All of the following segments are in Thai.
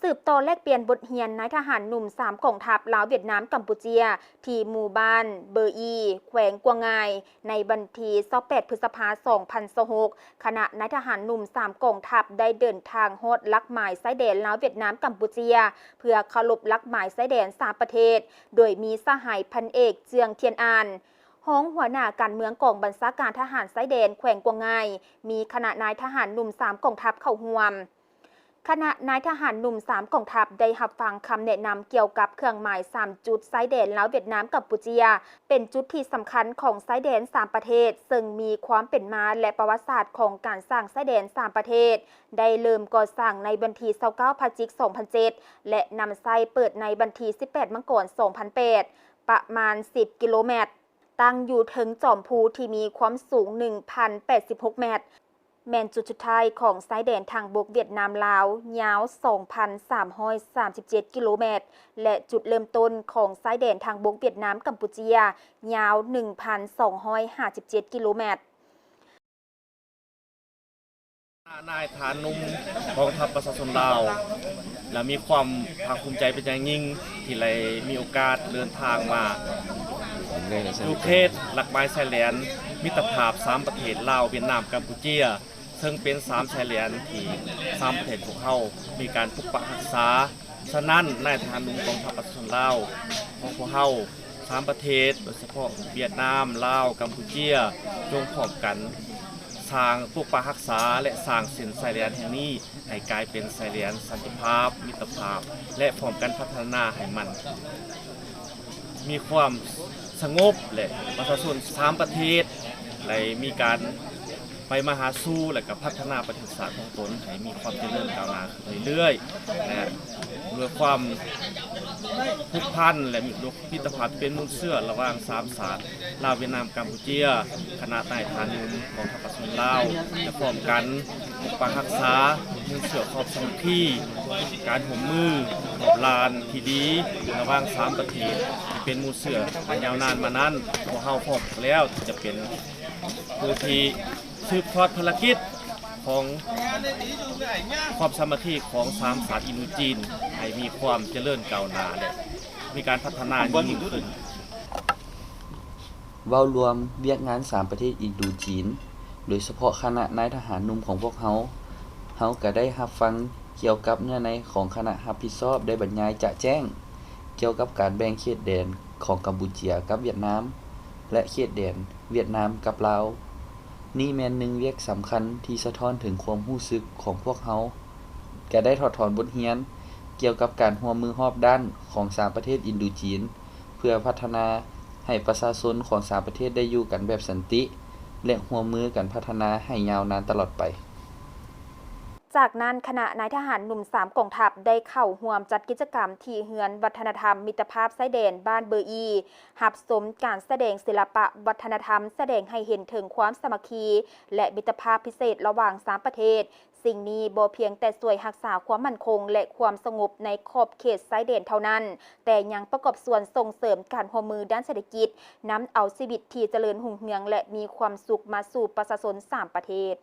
สืบต่อแลกเปลี่ยนบทเรียนนายทหารหนุ่ม3กองทัพลาวเวียดนามกัมพูเจียที่หมู่บ้านเบอร์อีแขวงกวางไงในวันที่28พฤษภาคม2026ขณะนายทหารหนุ่ม3กองทัพได้เดินทางฮอดลักหมายชายแดนลาวเวียดนามกัมพูเจียเพื่อเคารพลักหมายชายแดน3ประเทศโดยมีสหายพันเอกเจืองเทียนอานห้องหัวหน้าการเมืองกองบัญชาการทหารชายแดนแขวงกวางไงมีคณะนายทหารหนุ่ม3กองทัพเข้าร่วมคณะนายทหารหนุ่ม3กองทัพได้รับฟังคำแนะนำเกี่ยวกับเครื่องหมาย3จุดชายแดนลาวเวียดนามกัมพูเชียเป็นจุดที่สำคัญของชายแดน3ประเทศซึ่งมีความเป็นมาและประวัติศาสตร์ของการสร้างชายแดน3ประเทศได้เริ่มก่อสร้างในวันที่29พฤศจิกายน2007และนำใช้เปิดในวันที่18มกราคม2008ประมาณ10กิโลเมตรตั้งอยู่ถึงจอมภูที่มีความสูง 1,086 เมตรแม่นจุดสุดท้ายของชายแดนทางบกเวียดนามลาวยาว 2,337 กิโลเมตรและจุดเริ่มต้นของชายแดนทางบกเวียดนามกัมพูเชียยาว 1,257 กิโลเมตรนายฐานนุ่มกองทัพประชาชนลาวและมีความภาคภูมิใจเป็นอย่างยิ่งที่ได้มีโอกาสเดินทางมาดูเขตหลักไม้ชายแดนมิตรภาพ3ประเทศลาวเวียดนามกัมพูเชียซึ่งเป็น3ชายแดนที่3ประเทศพวกเขามีการปกปักรักษาฉะนั้นนายทหารหนุ่มกองทัพประชาชนลาวของพวกเขา3ประเทศโดยเฉพาะเวียดนามลาวกัมพูเชียจงพร้อมกันสร้างปกปักรักษาและสร้างเส้นชายแดนแห่งนี้ให้กลายเป็นชายแดนสันติภาพมิตรภาพและพร้อมกันพัฒนาให้มันมีความสงบและประชาชน3ประเทศได้มีการไปมาหาสู่และกับพัฒนาประเทศชาติของตนให้มีความเจริญก้าวหน้าเรื่อยๆนะด้วยความผูกพันและมีมิตรภาพเป็นมูลเชื่อระหว่าง3ชาติลาวเวียดนามกัมพูเชียคณะนายทหารของทัพประชาชนลาวจะพร้อมกันปกปักรักษามูลเชื่อขอบสมัครีการห่วมมือขอบลานที่ดีระหว่าง3ประเทศเป็นมูลเชื่อมายาวนานมานั้นพวกเฮาพร้อมแล้วจะเป็นผู้ที่สืบทอดภารกิจของความสามัคคีของ3ชาติอินโดจีนให้มีความเจริญก้าวหน้าและมีการพัฒนายิ่งขึ้นเว้ารวมเวียกงาน3ประเทศอินโดจีนโดยเฉพาะคณะนายทหารหนุ่มของพวกเฮาก็ได้รับฟังเกี่ยวกับเนื้อในของคณะรับผิดชอบได้บรรยายจะแจ้งเกี่ยวกับการแบ่งเขตแดนของกัมพูเชียกับเวียดนามและเขตแดนเวียดนามกับลาวนี่แม่นหนึ่งเวียกสำคัญที่สะท้อนถึงความรู้สึกของพวกเฮาก็ได้ถอดถอนบทเรียนเกี่ยวกับการร่วมมือรอบด้านของ3ประเทศอินโดจีนเพื่อพัฒนาให้ประชาชนของ3ประเทศได้อยู่กันแบบสันติและร่วมมือกันพัฒนาให้ยาวนานตลอดไปจากนั้นคณะนายทหารหนุ่ม3กองทัพได้เข้าร่วมจัดกิจกรรมที่เฮือนวัฒนธรรมมิตรภาพชายแดนบ้านเบอร์อีรับชมการแสดงศิลปะวัฒนธรรมแสดงให้เห็นถึงความสามัคคีและมิตรภาพพิเศษระหว่าง3ประเทศสิ่งนี้บ่เพียงแต่ช่วยรักษาความมั่นคงและความสงบในขอบเขตชายแดนเท่านั้นแต่ยังประกอบส่วนส่งเสริมการร่วมมือด้านเศรษฐกิจนำเอาชีวิตที่เจริญรุ่งเรืองและมีความสุขมาสู่ประชาชน3ประเทศ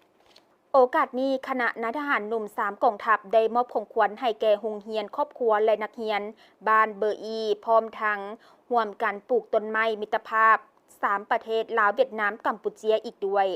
โอกาสนี้คณะนายทหารหนุ่ม3กองทัพได้มอบของขวัญให้แก่โรงเรียนครอบครัวและนักเรียนบ้านเบอร์อีพร้อมทั้งร่วมกันปลูกต้นไม้มิตรภาพ3ประเทศลาวเวียดนามกัมพูเชียอีกด้วย